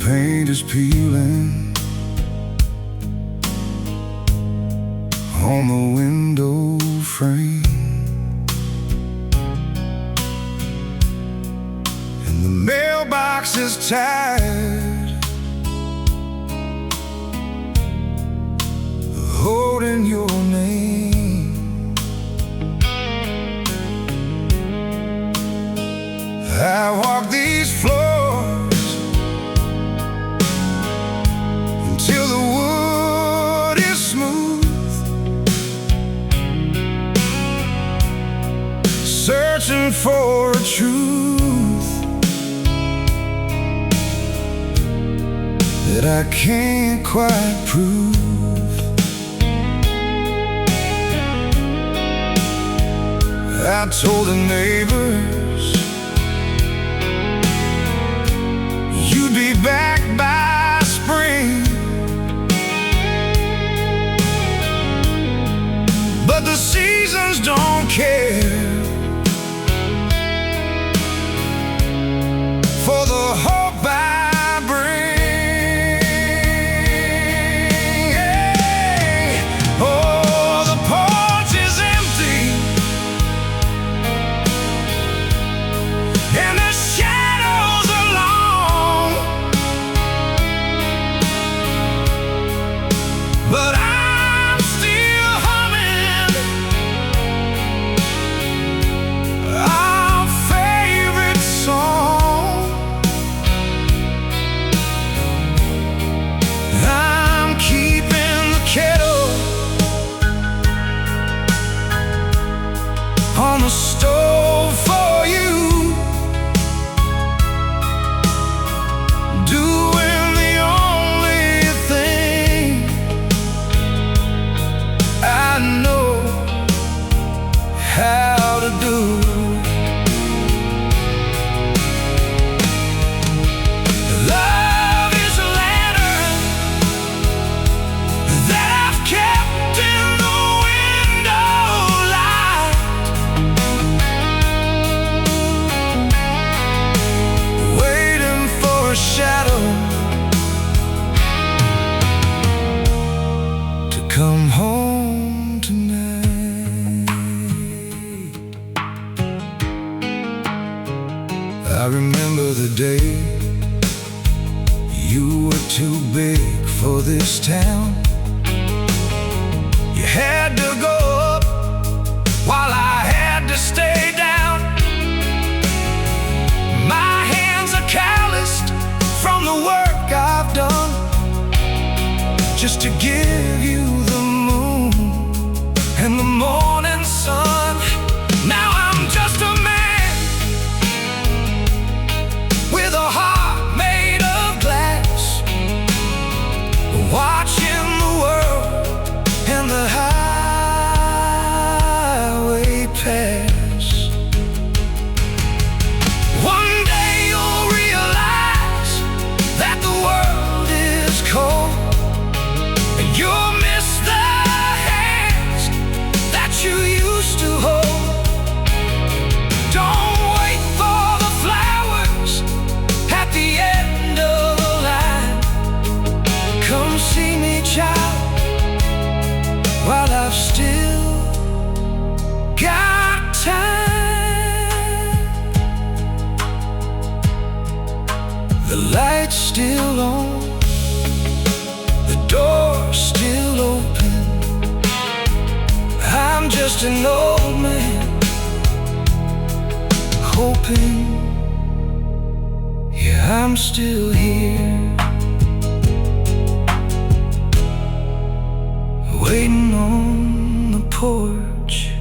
paint is peeling on the window frame, and the mailbox is tired, holding your name. I walk these floors until the wood is smooth, searching for a truth that I can't quite prove. I told the neighbors you'd be back by spring, but the seasons don't care for the hope I bring. Hey, oh, the porch is empty, and the shadows are long, but I'm still humming our favorite song. I'm keeping the kettle on the stove for you, doing the only thing I know how to do. Love is a lantern that I've kept in the window light, waiting for a shadow to come home tonight. I remember the day you were too big for this town. You had to go up while I had to stay down. My hands are calloused from the work I've done just to give you the moon and the morning sun. Now I'm just a man with a heart made of glass, watching the world and the highway pass. One day you'll realize that the world is cold, and you'll miss the hands that you used to hold. Don't wait for the flowers at the end of the line. Come see me, child, while I've still got time. The light's still on, the door's still open. I'm just an old man hoping, yeah, I'm still here, waiting on the porch.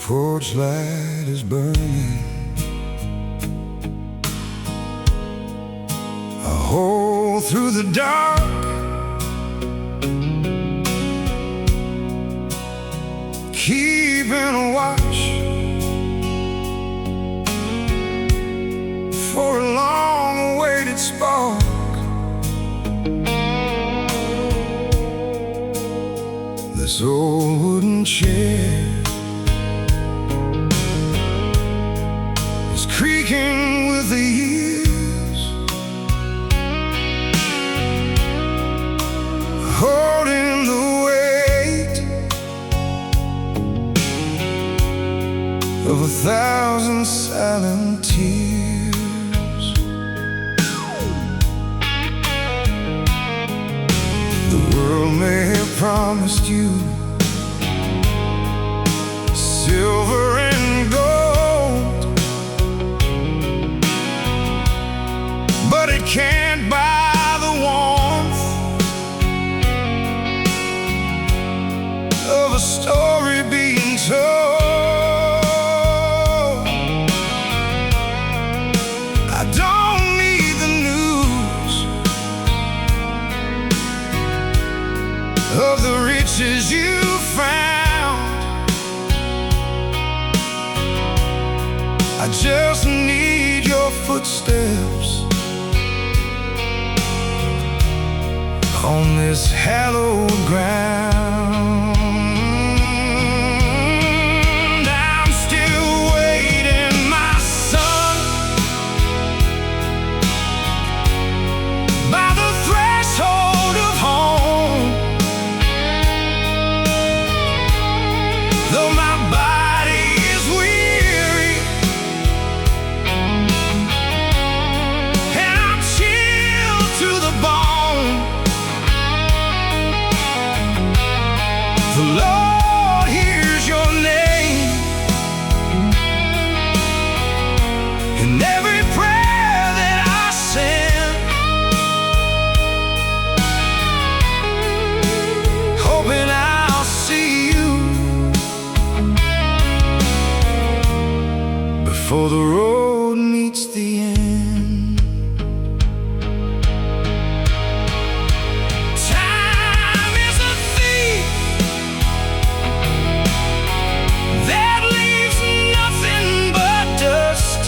porch light is burning. A hole through the dark, keeping a watch for a long-awaited spark. This old wooden chair is creaking with the years, holding the weight of 1,000 silent tears. The world may have promised you silver and gold, but it can't buy the warmth of a story being told. I don't need the news of the riches you found. I just need your footsteps on this hallowed ground. I'm still waiting, my son, by the threshold of home. Though my body is weary and I'm chilled to the bone, the Lord hears your name in every prayer that I send, hoping I'll see you before the road meets the end. Time is a thief that leaves nothing but dust,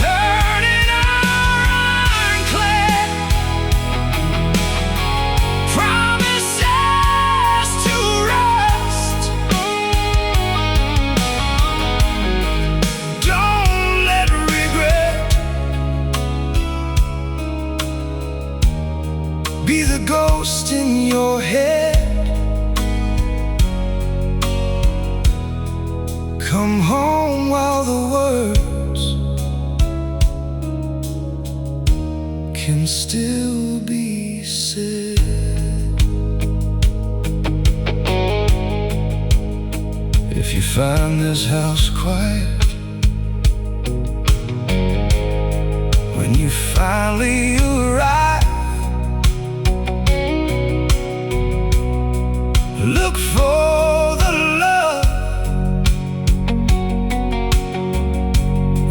turning our ironclad promises to rust. Don't let regret be the ghost in your head. Come home while the words can still be said. If you find this house quiet when you finally arrive, look for the love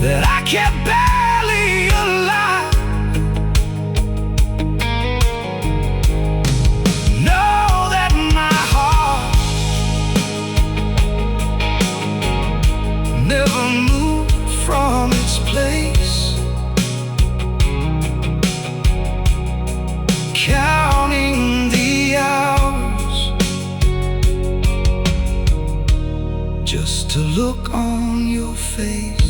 that I kept barely alive. Know that my heart never moved from its place, counting the hours just to look on your face.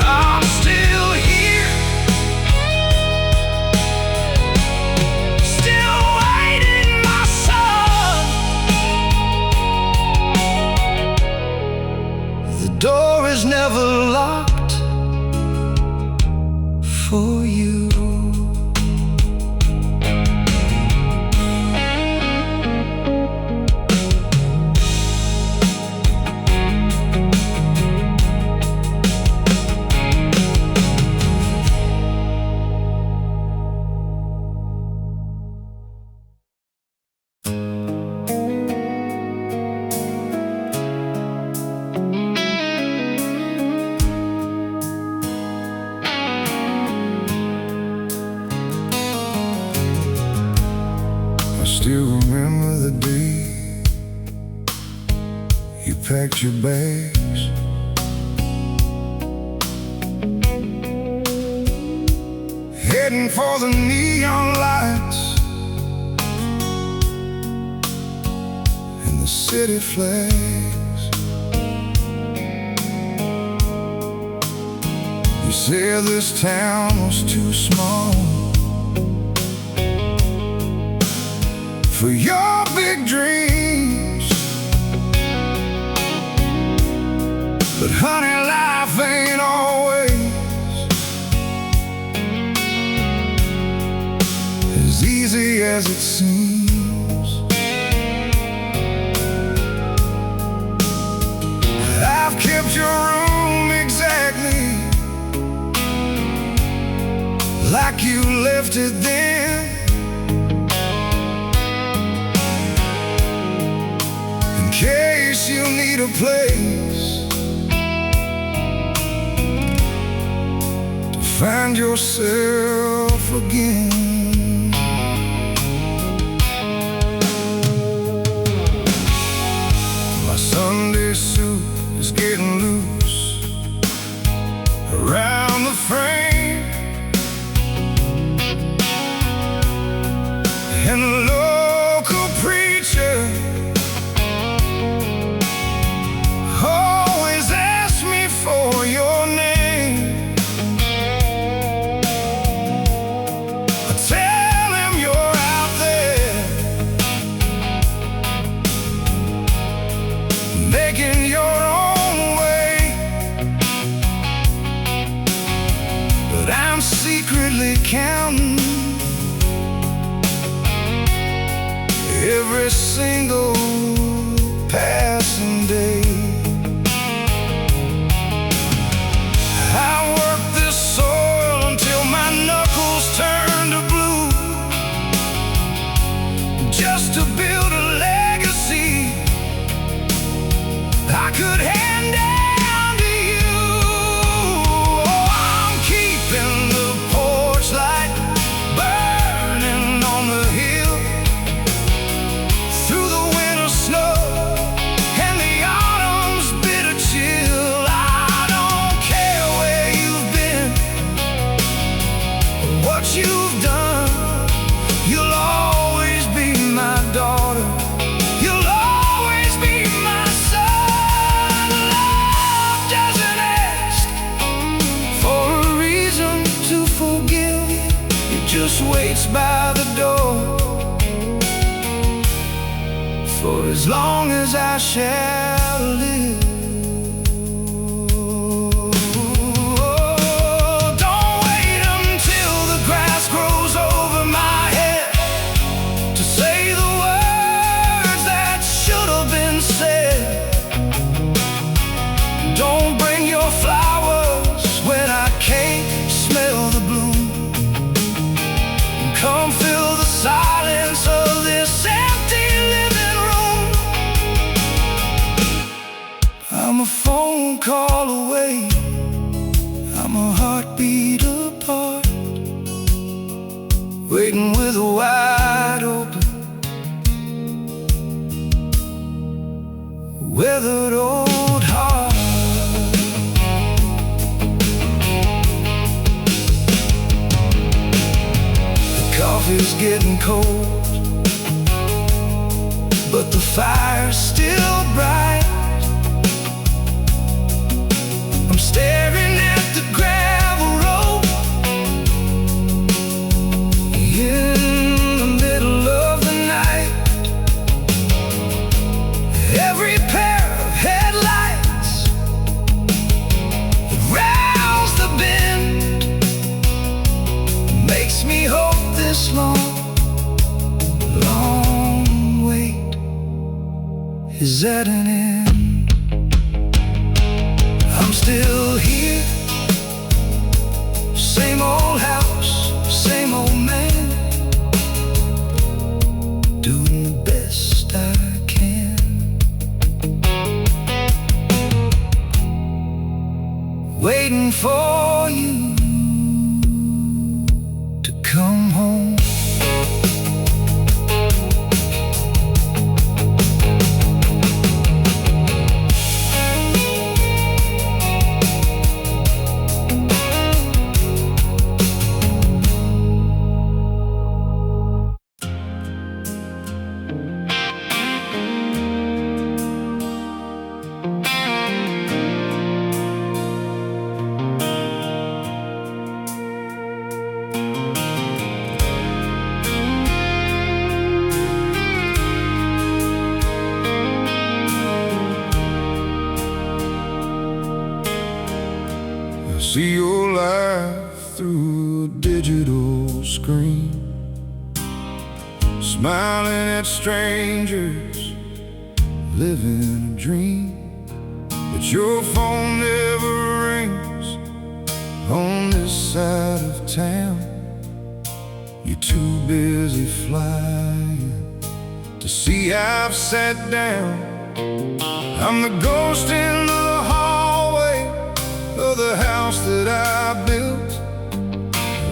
I'm still here, still waiting, my son. The door is never locked for you. packed your bags. Heading for the neon lights and the city flags. You said this town was too small for your big dreams, but honey, life ain't always as easy as it seems. I've kept your room exactly like you left it then, in case you need a place to find yourself again. My Sunday suit is getting loose around the frame, and the local preacher always asks me for your name. I tell him you're out there making your own way, but I'm secretly counting every single passing day. I work this soil until my knuckles turn to blue, just to build a legacy I could hand down to you. Oh, I'm keeping the porch light burning on the hill through the winter snow and the autumn's bitter chill. I don't care where you've been or what you've done, you'll always be my daughter, you'll always be my son. Love doesn't ask for a reason to forgive you, it just waits by the door for as long as I shall live. Don't wait until the grass grows over my head to say the words that should have been said. Don't bring your flowers when I can't smell the bloom. Come fill the silence of this empty living room. I'm a phone call away, I'm a heartbeat apart, waiting with a wide open, weathered old heart. The coffee's getting cold, but the fire's still bright. I'm staring at the gravel road in the middle of the night. Every pair of headlights that rounds the bend makes me hope this long, long wait is at an end. I'm still here, same old house, same old man, doing the best I can. Waiting for you to come home. see your life through a digital screen, smiling at strangers, living a dream. But your phone never rings on this side of town. You're too busy flying to see I've sat down. I'm the ghost in the hallway of the house that I built,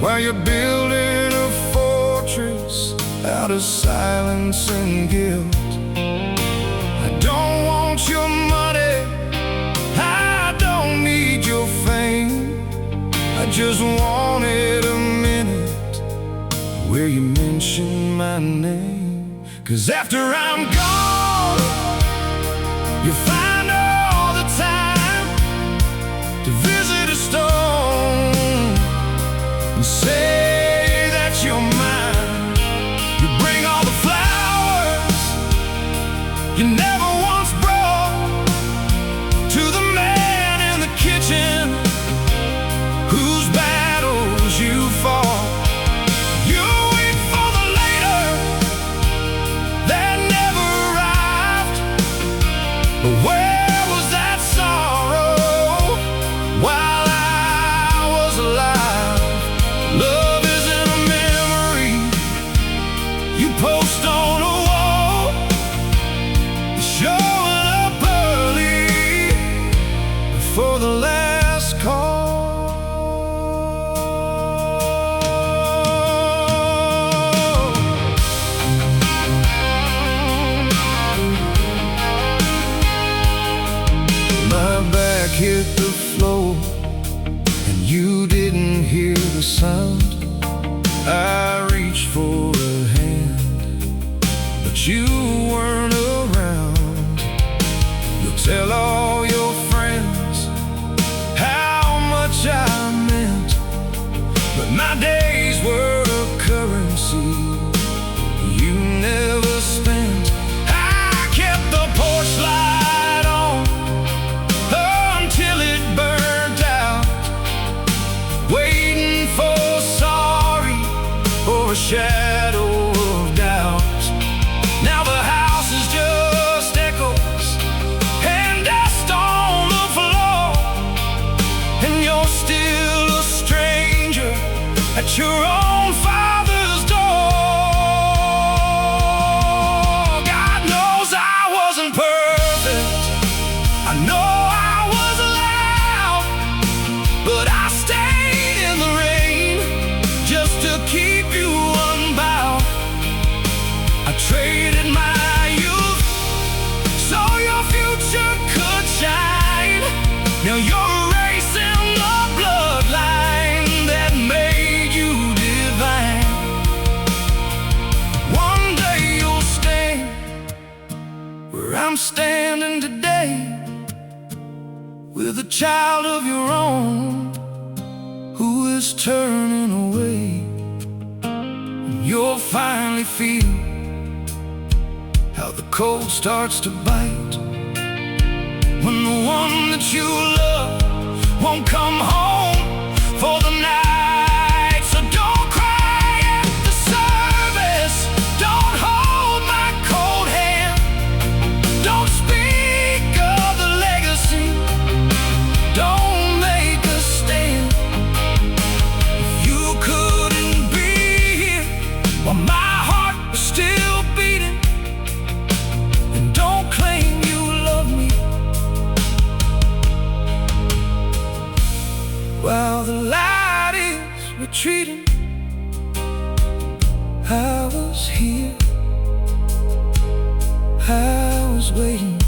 while you're building a fortress out of silence and guilt. I don't want your money, I don't need your fame. I just wanted a minute where you mention my name. 'Cause after I'm gone, you'll find all the time to visit a stone and say that you're mine. You bring all the flowers you never once brought to the man in the kitchen whose battles you fought. You wait for the later that never arrived. But where was that sorrow while I was alive? Love isn't a memory you post on a wall. It's showing up early before the last call. My back hit the floor and you didn't hear the sound. I reached for a hand, but you weren't around. You'll tell all your friends how much I meant, but my days were a currency you never spent. I kept the porch light on until it burned out, waiting for sorry or a shadow of doubt. Now the house is just echoes and dust on the floor, and you're still a stranger at your own father's door. God knows I wasn't perfect, I know I was loud, but I stayed in the rain just to keep you unbound. I traded my youth so your future could shine. Now you're erasing the bloodline that made you divine. One day you'll stand where I'm standing today, with a child of your own who is turning away. You'll finally feel how the cold starts to bite when the one that you love won't come home for the night. So don't cry at the service, don't hold my cold hand, don't speak of the legacy, don't make a stand. If you couldn't be here while my heart was still beating, and don't claim you love me while the light is retreating. I was here, I was waiting,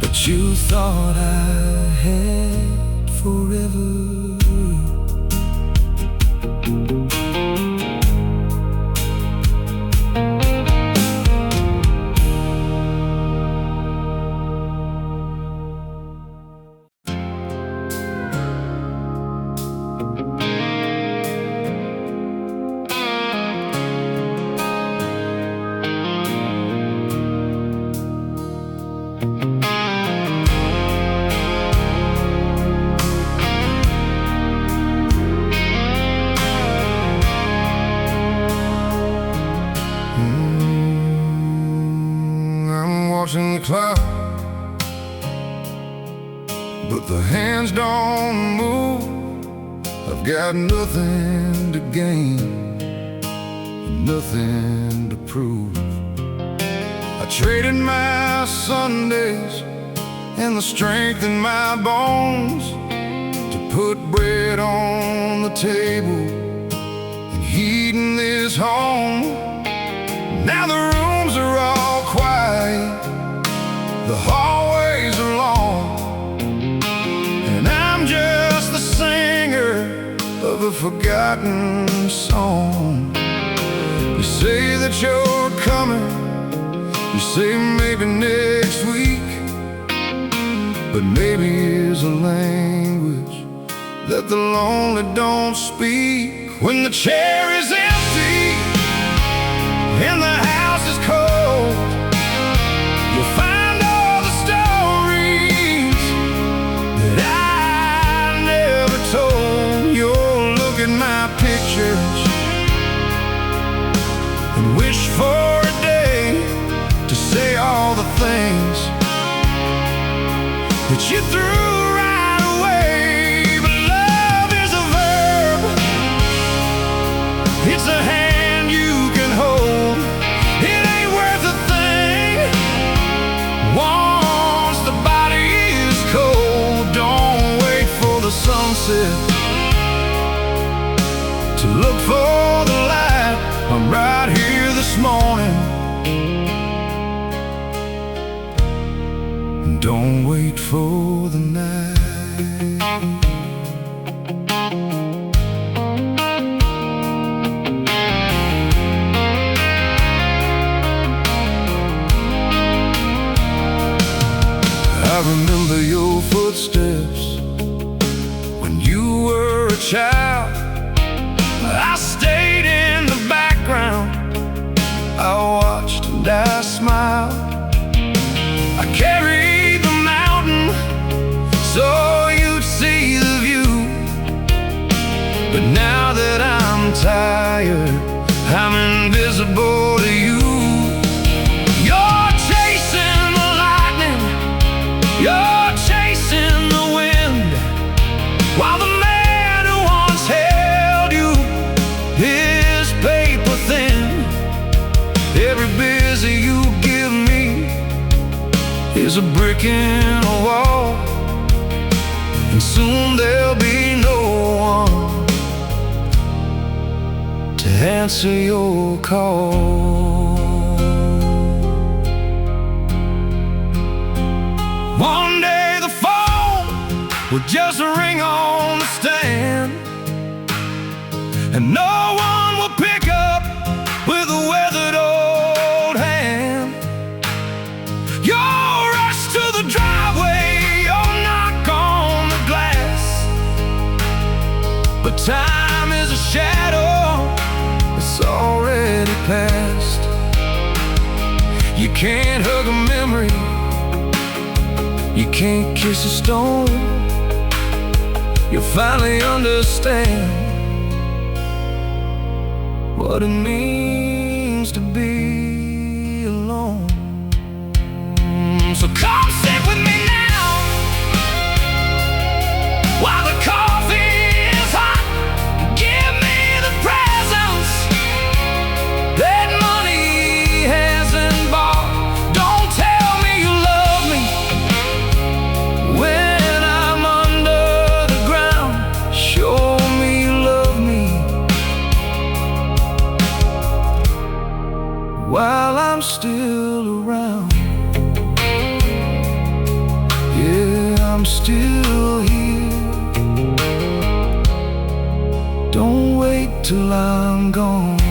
but you thought I had forever. but the hands don't move. I've got nothing to gain, nothing to prove. I traded my Sundays and the strength in my bones to put bread on the table and heat in this home. Now the rooms are all quiet, the hallways are long, and I'm just the singer of a forgotten song. You say that you're coming, you say maybe next week, but maybe is a language that the lonely don't speak. When the chair is empty and the house is cold, you'll find all the stories that I never told. You'll look at my pictures and wish for a day to say all the things that you threw right away. But love is a verb, it's a hand you can hold. It ain't worth a thing once the body is cold. Don't wait for the sunset to look for the light. I'm right here this morning. Don't wait for the night. I remember your footsteps when you were a child. I stayed in the background, I watched and I smiled. I carried the mountain so you'd see the view. But now that I'm tired, I'm invisible to you. You're chasing the lightning, you're chasing the wind, while the man who once held you is paper thin. Every busy you give me is a brick in a wall, and soon there'll be no one to answer your call. One day the phone will just ring on the stand, and no one will pick up with a weathered old hand. You'll rush to the driveway, you'll knock on the glass, but time is a shadow, it's already past. You can't hug a memory, you can't kiss a stone. You'll finally understand what it means to be alone. So come sit with me now while the coffee is hot. Give me the presents that money hasn't bought. Don't tell me you love me when I'm under the ground. Show me you love me while I'm still around. Yeah, I'm still here. Don't wait till I'm gone.